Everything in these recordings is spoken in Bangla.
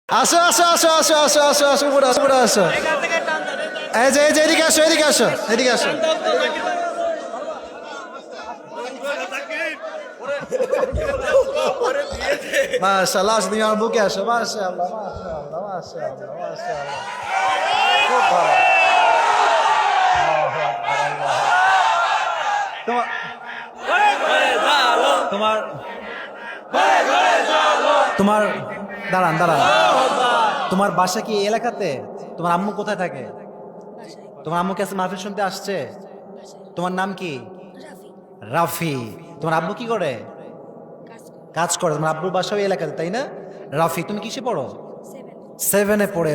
আসো আসো আসো আসো আসো আসো আসো উপরে আসো উপরে আসো। এই যে এদিকে আসো এদিকে আসো এদিকে আসো। মাশাআল্লাহ আসো, তুমি আমার বুকে আসো। মাশাআল্লাহ মাশাআল্লাহ মাশাআল্লাহ মাশাআল্লাহ, খুব ভালো। তোমার তোমার তোমার দাঁড়ান দাঁড়ান, তোমার বাসা কি এই এলাকাতে? তোমার আম্মু কোথায় থাকে? তোমার আম্মু কাছে মাহফিল শুনতে আসছে? তোমার নাম কি? রাফি। তোমার আব্বু কি করে? কাজ করে। তোমার আব্বুর বাসা ওই এলাকাতে, তাই না? রাফি, তুমি কিসে পড়ো? 7-এ পড়ে।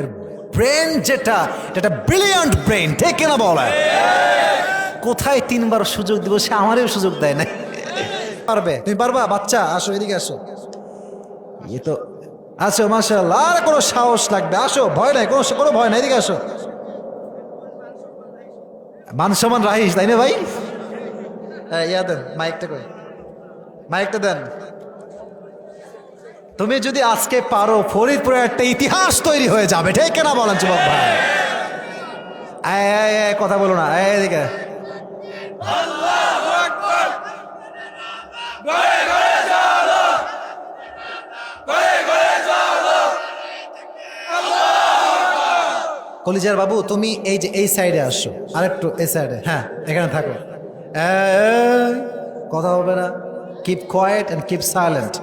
ব্রেন যেটা, এটা ব্রিলিয়ান্ট ব্রেন, ঠিক কিনা বলে? কোথায় 3বার সুযোগ দিব, সে আমারও সুযোগ দেয় না। পারবে, তুমি পারবা? বাচ্চা আসো এদিকে আসো। এ তো আসো মাশাআল্লাহ, আর কোনো সাহস লাগবে, আসো, ভয় নাই, কোনো ভয় নাই, এদিকে আসো। মান সম্মান রাহিস, তাই না ভাই? ইয়া দেন মাইকটা, কই মাইকটা দেন। তুমি যদি আজকে পারো, ফরিদপুরে একটা ইতিহাস তৈরি হয়ে যাবে, ঠিক কিনা বলেন যুবক ভাই? কথা বলো না, এদিকে। কলিজার বাবু, তুমি এই যে এই সাইডে আসো, আরেকটু এই সাইডে, হ্যাঁ এখানে থাকো। কথা হবে না, keep coed and keep silent.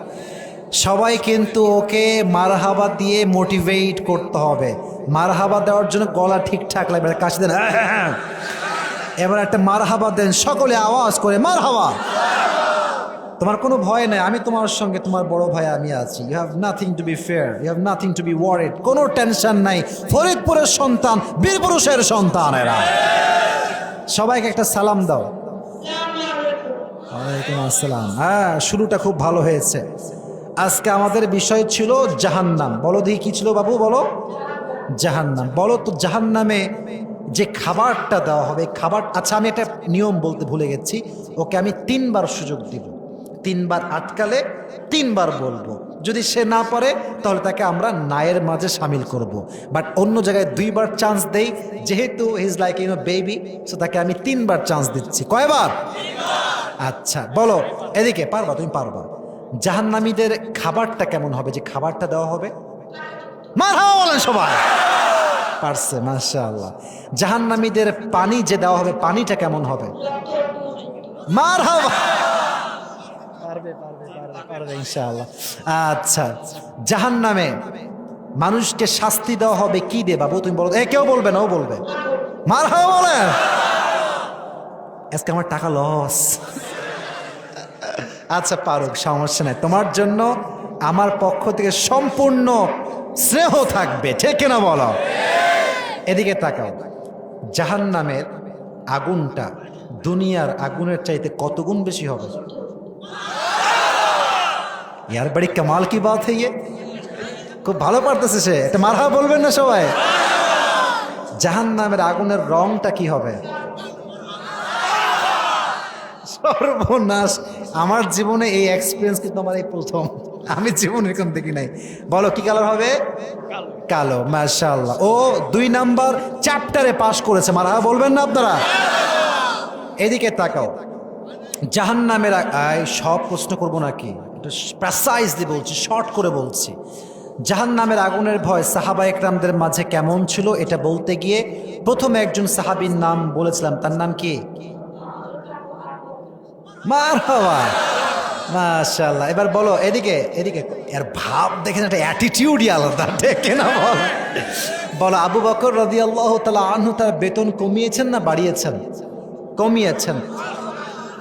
সবাই কিন্তু ওকে মারহাবা দিয়ে মোটিভেট করতে হবে। মারহাবা দেওয়ার জন্য গলা ঠিকঠাক লাগবে, কাশি দেন, এবার একটা মারহাবা দেন সকলে আওয়াজ করে, মারহাবা। তোমার কোনো ভয় নাই, আমি তোমার সঙ্গে, তোমার বড় ভাই আমি আছি। You have nothing to be fair, you have nothing to be worried, কোনো টেনশন নাই। ফরিদপুরের সন্তান, বীরপুরুষের সন্তান এরা। সবাইকে একটা সালাম দাও। ওয়ালাইকুম আসসালাম। হ্যাঁ, শুরুটা খুব ভালো হয়েছে। আজকে আমাদের বিষয় ছিল জাহান্নাম। বলো দেখি কি ছিল বাবু, বলো। জাহান্নাম। বলো তো জাহান্নামে যে খাবারটা দেওয়া হবে, খাবার, আচ্ছা আমি একটা নিয়ম বলতে ভুলে গেছি, ওকে আমি 3বার সুযোগ দিব। 3বার আটকালে 3বার বলবো। যদি সে না পারে তাহলে তাকে আমরা নায়ের মাঝে সামিল করব। বাট অন্য জায়গায় 2বার চান্স দেই, যেহেতু ইজ লাইক বেবি, সো তাকে আমি 3বার চান্স দিচ্ছি। কয়বার? আচ্ছা বলো, এদিকে পারবা, তুমি পারবা। জাহান্নামীদের খাবারটা কেমন হবে, যে খাবারটা দেওয়া হবে? মারহাবা বলেন সবাই। পারছে, মাশাআল্লাহ। জাহান্নামীদের পানি যে দেওয়া হবে, পানিটা কেমন হবে? মারহাবা। পারবে পারবে পারবে পারবে ইনশাআল্লাহ। আচ্ছা, জাহান্নামে মানুষকে শাস্তি দেওয়া হবে কি দিয়ে বাবু, তুমি বলো। কেউ বলবে না, ও বলবে। মারহাবা বলেন। আজকে আমার টাকা লস। আচ্ছা পারুক, সমস্যা নাই, তোমার জন্য আমার পক্ষ থেকে সম্পূর্ণ স্নেহ থাকবে, ঠিক না বলো? এদিকে তাকাও। জাহান্নামের আগুনটা দুনিয়ার আগুনের চাইতে কত গুণ বেশি হবে? ইয়ার বড়ি কামাল কি বাত है ये। খুব ভালো পারতেছে সে, এটা মারহাবা বলবেন না সবাই? জাহান্নামের আগুনের রংটা কি হবে? সর্বনাশ, আমার জীবনে এই এক্সপিরিয়েন্স কিন্তু আমার এই প্রথম, আমি জীবনে এরকম দেখি নাই। বলো কি কালার হবে? কালো। মাশাআল্লাহ, ও 2 নাম্বার চ্যাপ্টারে পাশ করেছে। মারহাবা বলবেন না আপনারা? এদিকে তাকাও। জাহান্নামের সব প্রশ্ন করব নাকি, এটা প্রেসাইজলি বলছি, শর্ট করে বলছি। জাহান্নামের আগুনের ভয় সাহাবা একরামদের মাঝে কেমন ছিল এটা বলতে গিয়ে প্রথমে একজন সাহাবীর নাম বলেছিলাম, তার নাম কি? মারহাবা, মাশাআল্লাহ। এবার বলো এদিকে এদিকে, এর ভাব দেখেন, একটা অ্যাটিটিউডই আলাদা, ঠিক না বল? বলো আবু বকর রাদিয়াল্লাহু তাআলা আনহু তার বেতন কমিয়েছেন না বাড়িয়েছেন? কমিয়েছেন।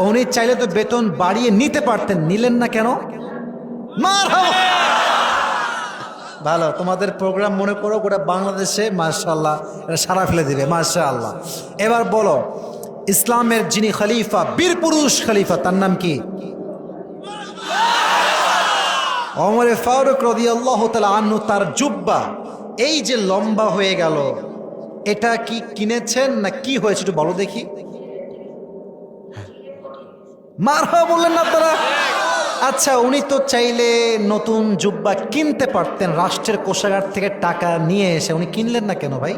উনি চাইলে তো বেতন বাড়িয়ে নিতে পারতেন, নিলেন না কেন? মারহাবা। ভালো, তোমাদের প্রোগ্রাম মনে করো গোটা বাংলাদেশে মাশাআল্লাহ এটা সারা ফেলে দিবে, মাশাআল্লাহ। এবার বলো, ইসলামের যিনি খলিফা, বীরপুরুষ খলিফা, তার নাম কি? ওমর ফারুক রাদিয়াল্লাহু তাআলা আনহু, তার জুব্বা এই যে লম্বা হয়ে গেল, এটা কি কিনেছেন না কি হয়েছে একটু বলো দেখি। মারহাবা বললেন না আপনারা? আচ্ছা, উনি তো চাইলে নতুন জুব্বা কিনতে পারতেন, রাষ্ট্রের কোষাগার থেকে টাকা নিয়ে এসে। উনি কিনলেন না কেন ভাই?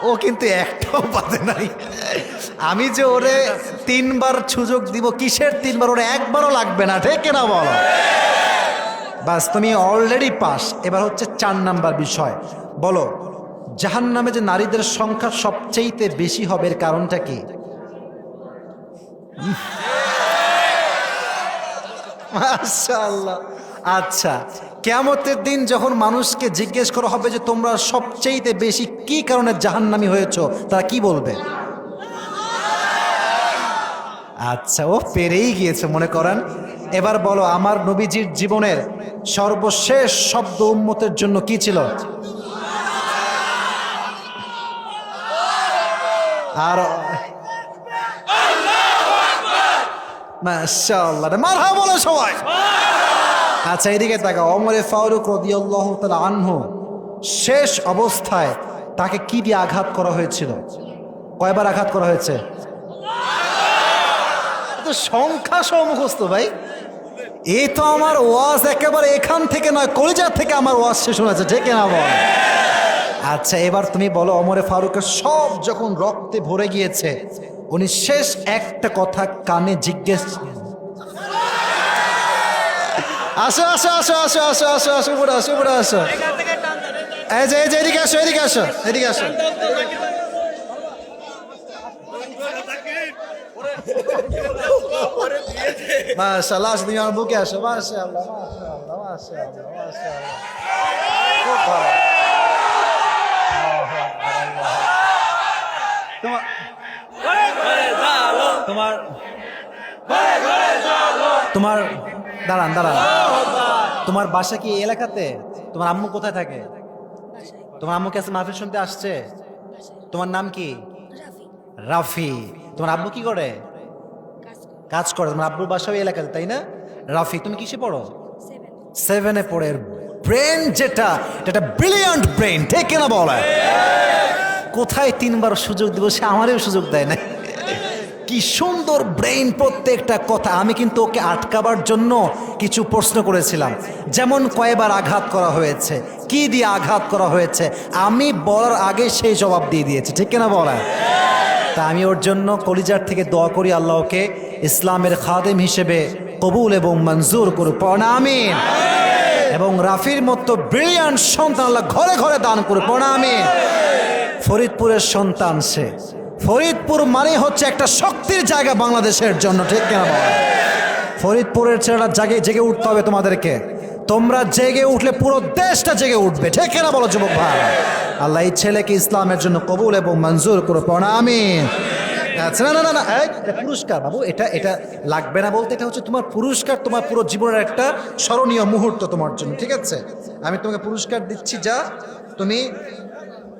ও কিন্তু একটাও বাদে নাই। আমি যে ওরে 3বার সুযোগ দিব, কিসের 3বার? ওরে একবারও লাগবে না, ঠিক না বলো? বাস, তুমি অলরেডি পাস। এবার হচ্ছে 4 নাম্বার বিষয়। বলো, জাহান্নামে যে নারীদের সংখ্যা সবচেয়ে বেশি হবে এর কারণটা কি? মাশাআল্লাহ। আচ্ছা, কিয়ামতের দিন যখন মানুষকে জিজ্ঞেস করা হবে যে তোমরা সবচেয়ে বেশি কি কারণে জাহান্নামী হয়েছো, তারা কি বলবে? আচ্ছা, ও পেরেই গিয়েছে মনে করেন। এবার বলো, আমার নবীজির জীবনের সর্বশেষ শব্দ উম্মতের জন্য কি ছিল? আর মাশাআল্লাহ, মারহাবা বলো সবাই। আচ্ছা, এদিকে তাকাও। ওমরে ফারুক রাদিয়াল্লাহু তাআলা আনহু শেষ অবস্থায় তাকে কি দিয়ে আঘাত করা হয়েছিল? কয়বার আঘাত করা হয়েছে? তো সংখ্যা সহ মুখস্থ ভাই। এই তো আমার ওয়াজ একেবারে এখান থেকে নয়, কলিজা থেকে আমার ওয়াজ শেষ হয়েছে, ঠিক না বল? আচ্ছা, এবার তুমি বলো, ওমরে ফারুকের সব যখন রক্তে ভরে গিয়েছে, উনি শেষ একটা কথা কানে জিজ্ঞেস, আসো আসো আসো আসো আসো আসো আসো উপরে আসো, উপরে আসো। এই যে এদিকে আসো, এদিকে আসো, এদিকে আসো। মাশাআল্লাহ, তুমি আমার বুকে আসো। মাশাআল্লাহ, মাশাআল্লাহ, মাশাআল্লাহ, মাশাআল্লাহ, খুব ভালো। তোমার তোমার দাঁড়ান দাঁড়ান, তোমার বাসা কি এই এলাকাতে? তোমার আম্মু কোথায় থাকে? তোমার আম্মু কি আজকে মাহফিল শুনতে আসছে? তোমার নাম কি? রাফি। তোমার আব্বু কি করে? কাজ করে। তোমার আব্বুর বাসা ওই এলাকাতে, তাই না? রাফি, তুমি কিসে পড়ো? 7-এ পড়ে। ব্রেন যেটা, এটা ব্রিলিয়ান্ট ব্রেন, ঠিক কিনা বলে? কোথায় 3বার সুযোগ দিব, সে আমারও সুযোগ দেয় না। কি সুন্দর ব্রেইন, প্রত্যেকটা কথা। আমি কিন্তু ওকে আটকাবার জন্য কিছু প্রশ্ন করেছিলাম, যেমন কয়বার আঘাত করা হয়েছে, কি দিয়ে আঘাত করা হয়েছে, আমি বলার আগে সেই জবাব দিয়ে দিয়েছে, ঠিক কিনা বলা? তা আমি ওর জন্য কলিজার থেকে দোয়া করি, আল্লাহ ওকে ইসলামের খাদেম হিসেবে কবুল এবং মঞ্জুর করুক, পড়া আমিন। এবং রাফির মতো ব্রিলিয়ান্ট সন্তান আল্লাহ ঘরে ঘরে দান করুক, পড়া আমিন। ফরিদপুরের সন্তান সে। ফরিদপুর মানে হচ্ছে একটা শক্তির জায়গা বাংলাদেশের জন্য, ঠিক কিনা বল? ফরিদপুরের ছেলেরা জেগে উঠতে হবে তোমাদেরকে। তোমরা জেগে উঠলে পুরো দেশটা জেগে উঠবে, ঠিক কিনা বলো যুবক ভাই? আল্লাহ এই ছেলেকে ইসলামের জন্য কবুল এবং মঞ্জুর করো, পড়া আমিন। আচ্ছা, না না না না, এটা পুরস্কার বাবু, এটা লাগবে না বলতে, এটা হচ্ছে তোমার পুরস্কার, তোমার পুরো জীবনের একটা স্মরণীয় মুহূর্ত তোমার জন্য, ঠিক আছে? আমি তোমাকে পুরস্কার দিচ্ছি, যা তুমি।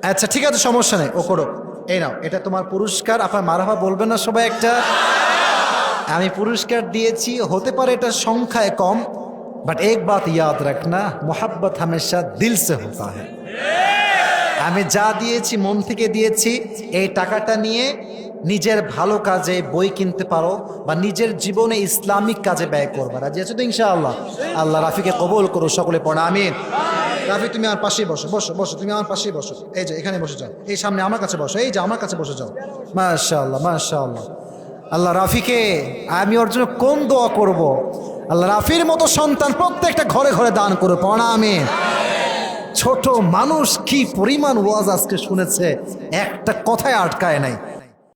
আচ্ছা ঠিক আছে, সমস্যা নেই, ও করো। এই নাও, এটা তোমার পুরস্কার। আপনার মারহাবা বলবেন না সবাই একটা? আমি পুরস্কার দিয়েছি, হতে পারে এটা সংখ্যায় কম, বাট এক বাত ইয়াদ রাখনা, মোহাব্বত হামেশা দিল সে হোতা হ্যায়। আমি যা দিয়েছি মন থেকে দিয়েছি। এই টাকাটা নিয়ে নিজের ভালো কাজে বই কিনতে পারো, বা নিজের জীবনে ইসলামিক কাজে ব্যয় করবা। রাজি আছো তো ইনশাআল্লাহ? আল্লাহ রাফিকে কবুল করো, সকলে পড়া আমিন। রাফি, তুমি আমার পাশেই বসো, বসো বসো, তুমি আমার পাশেই বসো। এই যে এখানে বসে যাও, এই সামনে আমার কাছে বসো, এই যে আমার কাছে বসে যাও। মাশাআল্লাহ, মাশাআল্লাহ। আল্লাহ রাফিকে, আমি ওর জন্য কোন দোয়া করব? আল্লাহ রাফির মতো সন্তান প্রত্যেকটা ঘরে ঘরে দান করো, পড়া আমিন। ছোট মানুষ কি পরিমাণ ওয়াজ আজকে শুনেছে, একটা কথায় আটকায় নাই।